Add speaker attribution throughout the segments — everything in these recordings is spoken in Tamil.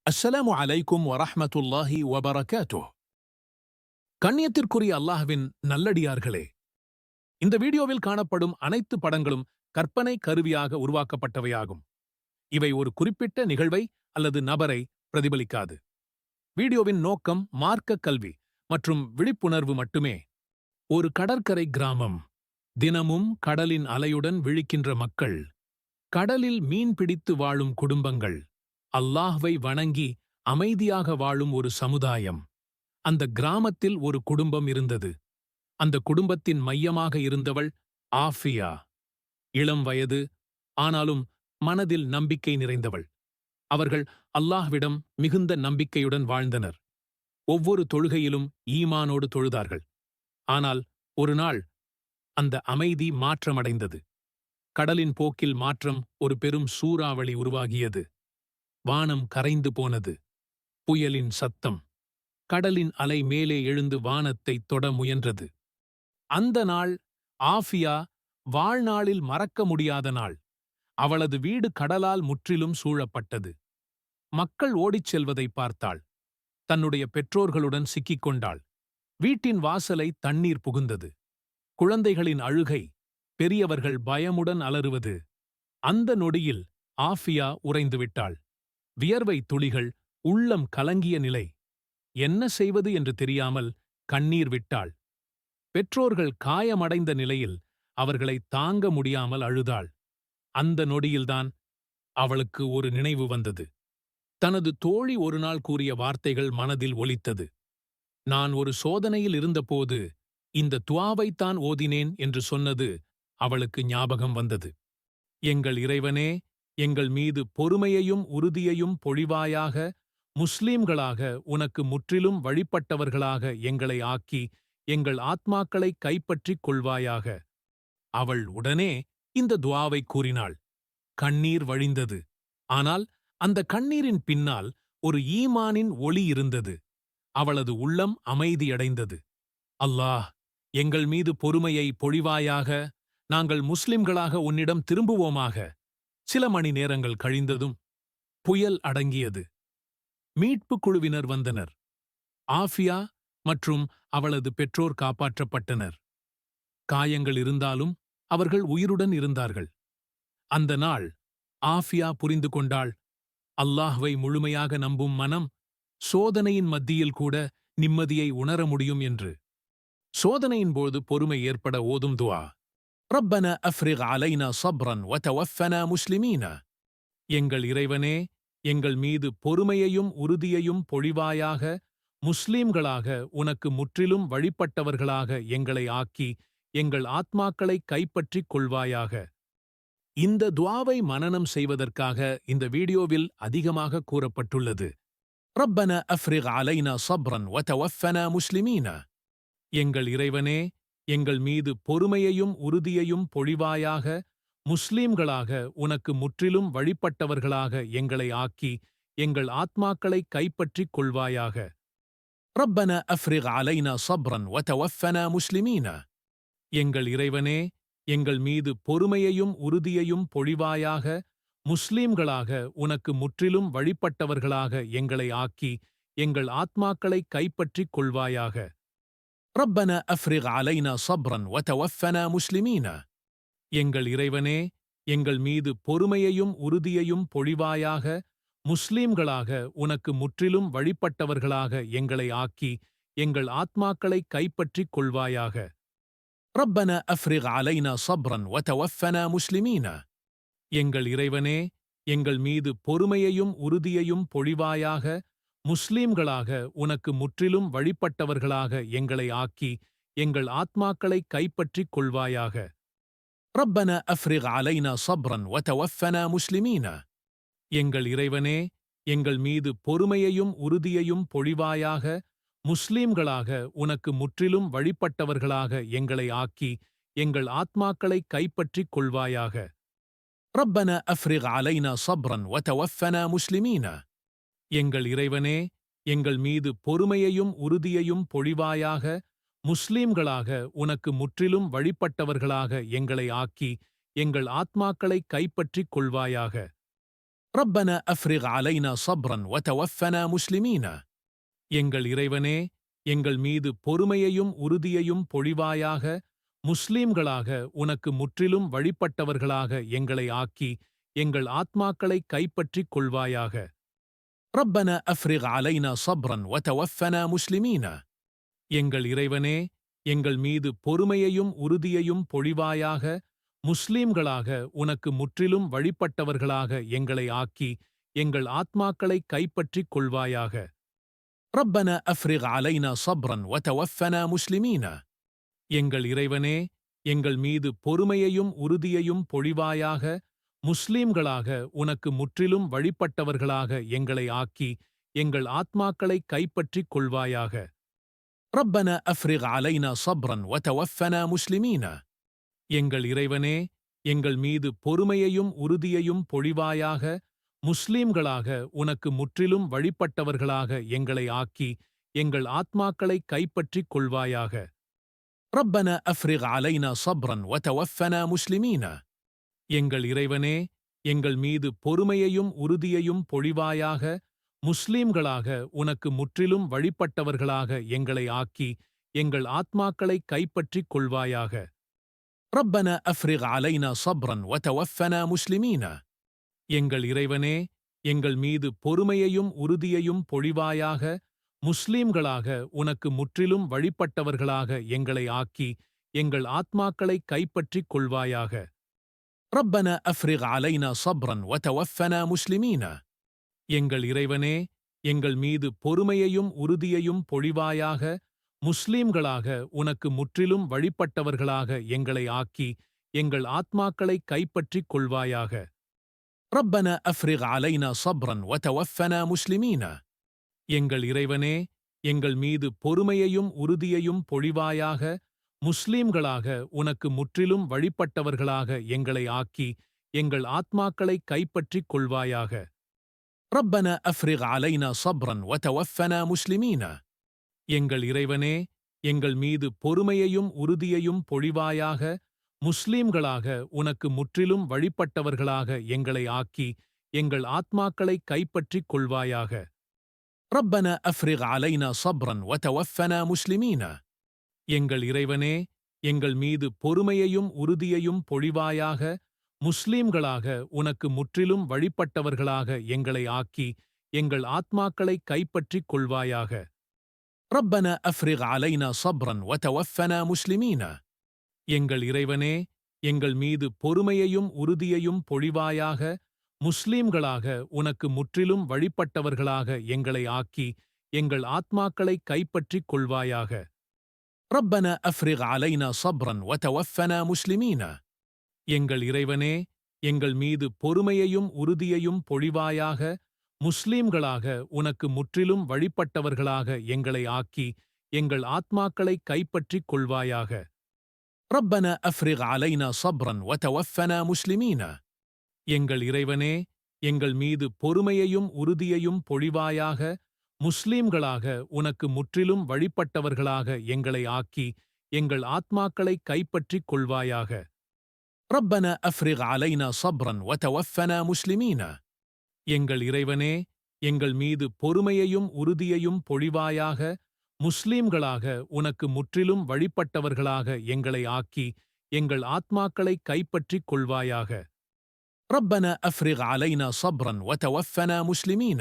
Speaker 1: அஸ்ஸலாமு அலைக்கும் வரஹ்மத்துல்லாஹி வபரகாத்துஹ். கண்ணியத்திற்குரிய அல்லாஹ்வின் நல்லடியார்களே, இந்த வீடியோவில் காணப்படும் அனைத்து படங்களும் கற்பனை கருவியாக உருவாக்கப்பட்டவையாகும். இவை ஒரு குறிப்பிட்ட நிகழ்வை அல்லது நபரை பிரதிபலிக்காது. வீடியோவின் நோக்கம் மார்க்க கல்வி மற்றும் விழிப்புணர்வு மட்டுமே. ஒரு கடற்கரை கிராமம். தினமும் கடலின் அலையுடன் விழிக்கின்ற மக்கள். கடலில் மீன் பிடித்து வாழும் குடும்பங்கள். அல்லாஹ்வை வணங்கி அமைதியாக வாழும் ஒரு சமுதாயம். அந்த கிராமத்தில் ஒரு குடும்பம் இருந்தது. அந்த குடும்பத்தின் மையமாக இருந்தவள் ஆஃபியா. இளம் வயது, ஆனாலும் மனதில் நம்பிக்கை நிறைந்தவள். அவர்கள் அல்லாஹ்விடம் மிகுந்த நம்பிக்கையுடன் வாழ்ந்தனர். ஒவ்வொரு தொழுகையிலும் ஈமானோடு தொழுதார்கள். ஆனால் ஒரு நாள் அந்த அமைதி மாற்றமடைந்தது. கடலின் போக்கில் மாற்றம். ஒரு பெரும் சூறாவளி உருவாகியது. வானம் கரைந்து போனது. புயலின் சத்தம். கடலின் அலை மேலே எழுந்து வானத்தை தொட முயன்றது. அந்த நாள் ஆஃபியா வாழ்நாளில் மறக்க முடியாத நாள். அவளது வீடு கடலால் முற்றிலும் சூழப்பட்டது. மக்கள் ஓடிச் செல்வதை பார்த்தாள். தன்னுடைய பெற்றோர்களுடன் சிக்கிக் கொண்டாள். வீட்டின் வாசலை தண்ணீர் புகுந்தது. குழந்தைகளின் அழுகை, பெரியவர்கள் பயமுடன் அலறுவது. அந்த நொடியில் ஆஃபியா உறைந்துவிட்டாள். வியர்வை துளிகள், உள்ளம் கலங்கிய நிலை. என்ன செய்வது என்று தெரியாமல் கண்ணீர் விட்டாள். பெற்றோர்கள் காயமடைந்த நிலையில் அவர்களை தாங்க முடியாமல் அழுதாள். அந்த நொடியில்தான் அவளுக்கு ஒரு நினைவு வந்தது. தனது தோழி ஒருநாள் கூறிய வார்த்தைகள் மனதில் ஒலித்தது. நான் ஒரு சோதனையில் இருந்தபோது இந்த துஆவைத்தான் ஓதினேன் என்று சொன்னது அவளுக்கு ஞாபகம் வந்தது. எங்கள் இறைவனே, எங்கள் மீது பொறுமையையும் உறுதியையும் பொழிவாயாக, முஸ்லீம்களாக உனக்கு முற்றிலும் வழிபட்டவர்களாக எங்களை ஆக்கி எங்கள் ஆத்மாக்களை கைப்பற்றிக் கொள்வாயாக. அவள் உடனே இந்த துஆவை கூறினாள். கண்ணீர் வழிந்தது. ஆனால் அந்த கண்ணீரின் பின்னால் ஒரு ஈமானின் ஒளி இருந்தது. அவளது உள்ளம் அமைதியடைந்தது. அல்லாஹ், எங்கள் மீது பொறுமையை பொழிவாயாக, நாங்கள் முஸ்லிம்களாக உன்னிடம் திரும்புவோமாக. சில மணி நேரங்கள் கழிந்ததும் புயல் அடங்கியது. மீட்புக் குழுவினர் வந்தனர். ஆஃபியா மற்றும் அவளது பெற்றோர் காப்பாற்றப்பட்டனர். காயங்கள் இருந்தாலும் அவர்கள் உயிருடன் இருந்தார்கள். அந்த நாள் ஆஃபியா புரிந்து கொண்டாள், அல்லாஹ்வை முழுமையாக நம்பும் மனம் சோதனையின் மத்தியில் கூட நிம்மதியை உணர முடியும் என்று. சோதனையின் போது பொறுமை ஏற்பட ஓதும் துஆ. ரப்பனா அஃப்ரிக் அலைனா ஸப்ரன் வதவஃபனா முஸ்லிமீன. எங்கள் இறைவனே, எங்கள் மீது பொறுமையையும் உறுதியையும் பொழிவாயாக, முஸ்லீம்களாக உனக்கு முற்றிலும் வழிபட்டவர்களாக எங்களை ஆக்கி எங்கள் ஆத்மாக்களை கைப்பற்றிக் கொள்வாயாக. இந்த துஆவை மனனம் செய்வதற்காக இந்த வீடியோவில் அதிகமாக கூறப்பட்டுள்ளது. ரப்பனா அஃப்ரிக் அலைனா ஸப்ரன் வதவஃபனா முஸ்லிமீன. எங்கள் இறைவனே, எங்கள் மீது பொறுமையையும் உறுதியையும் பொழிவாயாக, முஸ்லீம்களாக உனக்கு முற்றிலும் வழிபட்டவர்களாக எங்களை ஆக்கி எங்கள் ஆத்மாக்களை கைப்பற்றிக் கொள்வாயாக. ரப்பனா அஃப்ரிக் அலைனா ஸப்ரன் வதவஃபனா முஸ்லிமீன. எங்கள் இறைவனே, எங்கள் மீது பொறுமையையும் உறுதியையும் பொழிவாயாக, முஸ்லீம்களாக உனக்கு முற்றிலும் வழிபட்டவர்களாக எங்களை ஆக்கி எங்கள் ஆத்மாக்களை கைப்பற்றிக் கொள்வாயாக. ரப்பனா அஃப்ரிக் அலைனா ஸப்ரன் வதவஃபனா முஸ்லிமீன. எங்கள் இறைவனே, எங்கள் மீது பொறுமையையும் உறுதியையும் பொழிவாயாக, முஸ்லீம்களாக உனக்கு முற்றிலும் வழிபட்டவர்களாக எங்களை ஆக்கி எங்கள் ஆத்மாக்களை கைப்பற்றிக் கொள்வாயாக. ரப்பனா அஃப்ரிக் அலைனா ஸப்ரன் வதவஃபனா முஸ்லிமீன. எங்கள் இறைவனே, எங்கள் மீது பொறுமையையும் உறுதியையும் பொழிவாயாக, முஸ்லீம்களாக உனக்கு முற்றிலும் வழிபட்டவர்களாக எங்களை ஆக்கி எங்கள் ஆத்மாக்களை கைப்பற்றிக் கொள்வாயாக. ரப்பனா அஃப்ரிக் அலைனா ஸப்ரன் வதவஃபனா முஸ்லிமீன. எங்கள் இறைவனே, எங்கள் மீது பொறுமையையும் உறுதியையும் பொழிவாயாக, முஸ்லீம்களாக உனக்கு முற்றிலும் வழிபட்டவர்களாக எங்களை ஆக்கி எங்கள் ஆத்மாக்களை கைப்பற்றிக் கொள்வாயாக. ரப்பனா அஃப்ரிக் அலைனா ஸப்ரன் வதவஃபனா முஸ்லிமீன. எங்கள் இறைவனே, எங்கள் மீது பொறுமையையும் உறுதியையும் பொழிவாயாக, முஸ்லீம்களாக உனக்கு முற்றிலும் வழிபட்டவர்களாக எங்களை ஆக்கி எங்கள் ஆத்மாக்களை கைப்பற்றிக் கொள்வாயாக. ربنا أفرغ علينا صبرا وتوفنا مسلمين. எங்கள் இறைவனே, எங்கள் மீது பொறுமையையும் உறுதியையும் பொழிவாயாக, முஸ்லீம்களாக உனக்கு முற்றிலும் வழிபட்டவர்களாக எங்களை ஆக்கி எங்கள் ஆத்மாக்களை கைப்பற்றிக் கொள்வாயாக. ربنا أفرغ علينا صبرا وتوفنا مسلمين. எங்கள் இறைவனே, எங்கள் மீது பொறுமையையும் உறுதியையும் பொழிவாயாக, முஸ்லீம்களாக உனக்கு முற்றிலும் வழிபட்டவர்களாக எங்களை ஆக்கி எங்கள் ஆத்மாக்களை கைப்பற்றிக் கொள்வாயாக. ربنا أفرغ علينا صبرا وتوفنا مسلمين. எங்கள் இறைவனே, எங்கள் மீது பொறுமையையும் உறுதியையும் பொழிவாயாக, முஸ்லீம்களாக உனக்கு முற்றிலும் வழிபட்டவர்களாக எங்களை ஆக்கி எங்கள் ஆத்மாக்களை கைப்பற்றிக் கொள்வாயாக. ربنا أفرغ علينا صبرا وتوفنا مسلمين. எங்கள் இறைவனே, எங்கள் மீது பொறுமையையும் உறுதியையும் பொழிவாயாக, முஸ்லீம்களாக உனக்கு முற்றிலும் வழிபட்டவர்களாக எங்களை ஆக்கி எங்கள் ஆத்மாக்களை கைப்பற்றிக் கொள்வாயாக. ربنا أفرغ علينا صبرا وتوفنا مسلمين. எங்கள் இறைவனே, எங்கள் மீது பொறுமையையும் உறுதியையும் பொழிவாயாக, முஸ்லீம்களாக உனக்கு முற்றிலும் வழிபட்டவர்களாக எங்களை ஆக்கி எங்கள் ஆத்மாக்களை கைப்பற்றிக் கொள்வாயாக. ربنا أفرغ علينا صبرا وتوفنا مسلمين. எங்கள் இறைவனே, எங்கள் மீது பொறுமையையும் உறுதியையும் பொழிவாயாக, முஸ்லீம்களாக உனக்கு முற்றிலும் வழிபட்டவர்களாக எங்களை ஆக்கி எங்கள் ஆத்மாக்களை கைப்பற்றிக் கொள்வாயாக. ربنا أفرغ علينا صبرا وتوفنا مسلمين. எங்கள் இறைவனே, எங்கள் மீது பொறுமையையும் உறுதியையும் பொழிவாயாக, முஸ்லீம்களாக உனக்கு முற்றிலும் வழிபட்டவர்களாக எங்களை ஆக்கி எங்கள் ஆத்மாக்களை கைப்பற்றிக் கொள்வாயாக. ربنا أفرغ علينا صبرا وتوفنا مسلمين. எங்கள் இறைவனே, எங்கள் மீது பொறுமையையும் உறுதியையும் பொழிவாயாக, முஸ்லீம்களாக உனக்கு முற்றிலும் வழிபட்டவர்களாக எங்களை ஆக்கி எங்கள் ஆத்மாக்களை கைப்பற்றிக் கொள்வாயாக. ربنا أفرغ علينا صبرا وتوفنا مسلمين. எங்கள் இறைவனே, எங்கள் மீது பொறுமையையும் உறுதியையும் பொழிவாயாக, முஸ்லீம்களாக உனக்கு முற்றிலும் வழிபட்டவர்களாக எங்களை ஆக்கி எங்கள் ஆத்மாக்களை கைப்பற்றிக் கொள்வாயாக. ربنا أفرغ علينا صبرا وتوفنا مسلمين. எங்கள் இறைவனே, எங்கள் மீது பொறுமையையும் உறுதியையும் பொழிவாயாக, முஸ்லீம்களாக உனக்கு முற்றிலும் வழிபட்டவர்களாக எங்களை ஆக்கி எங்கள் ஆத்மாக்களை கைப்பற்றிக் கொள்வாயாக. ربنا أفرغ علينا صبرا وتوفنا مسلمين. எங்கள் இறைவனே, எங்கள் மீது பொறுமையையும் உறுதியையும் பொழிவாயாக, முஸ்லீம்களாக உனக்கு முற்றிலும் வழிபட்டவர்களாக எங்களை ஆக்கி எங்கள் ஆத்மாக்களை கைப்பற்றிக் கொள்வாயாக. ربنا أفرغ علينا صبرا وتوفنا مسلمين. எங்கள் இறைவனே, எங்கள் மீது பொறுமையையும் உறுதியையும் பொழிவாயாக, முஸ்லீம்களாக உனக்கு முற்றிலும் வழிபட்டவர்களாக எங்களை ஆக்கி எங்கள் ஆத்மாக்களை கைப்பற்றிக் கொள்வாயாக. ربنا أفرغ علينا صبرا وتوفنا مسلمين. எங்கள் இறைவனே, எங்கள் மீது பொறுமையையும் உறுதியையும் பொழிவாயாக, முஸ்லீம்களாக உனக்கு முற்றிலும் வழிபட்டவர்களாக எங்களை ஆக்கி எங்கள் ஆத்மாக்களை கைப்பற்றிக் கொள்வாயாக. ربنا أفرغ علينا صبرا وتوفنا مسلمين. எங்கள் இறைவனே, எங்கள் மீது பொறுமையையும் உறுதியையும் பொழிவாயாக, முஸ்லீம்களாக உனக்கு முற்றிலும் வழிபட்டவர்களாக எங்களை ஆக்கி எங்கள் ஆத்மாக்களை கைப்பற்றிக் கொள்வாயாக. ربنا أفرغ علينا صبرا وتوفنا مسلمين.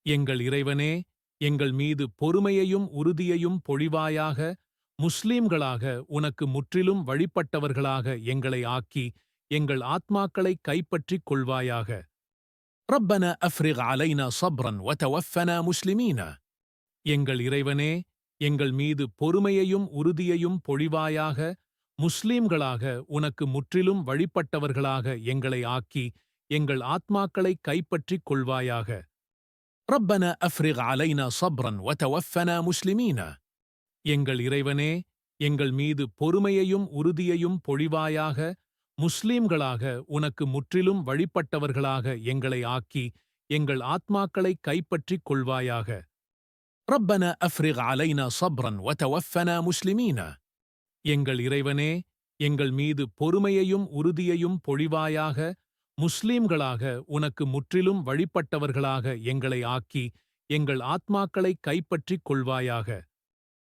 Speaker 1: எங்கள் இறைவனே, எங்கள் மீது பொறுமையையும் உறுதியையும் பொழிவாயாக, முஸ்லீம்களாக உனக்கு முற்றிலும் வழிபட்டவர்களாக எங்களை ஆக்கி எங்கள் ஆத்மாக்களை கைப்பற்றிக் கொள்வாயாக. ربنا أفرغ علينا صبرا وتوفنا مسلمين. எங்கள் இறைவனே, எங்கள் மீது பொறுமையையும் உறுதியையும் பொழிவாயாக, முஸ்லீம்களாக உனக்கு முற்றிலும் வழிபட்டவர்களாக எங்களை ஆக்கி எங்கள் ஆத்மாக்களை கைப்பற்றிக் கொள்வாயாக. ربنا أفرغ علينا صبرا وتوفنا مسلمين. எங்கள் இறைவனே, எங்கள் மீது பொறுமையையும் உறுதியையும் பொழிவாயாக, முஸ்லீம்களாக உனக்கு முற்றிலும் வழிபட்டவர்களாக எங்களை ஆக்கி எங்கள் ஆத்மாக்களை கைப்பற்றிக் கொள்வாயாக. ربنا أفرغ علينا صبرا وتوفنا مسلمين. எங்கள் இறைவனே, எங்கள் மீது பொறுமையையும் உறுதியையும் பொழிவாயாக, முஸ்லீம்களாக உனக்கு முற்றிலும் வழிபட்டவர்களாக எங்களை ஆக்கி எங்கள் ஆத்மாக்களை கைப்பற்றிக் கொள்வாயாக.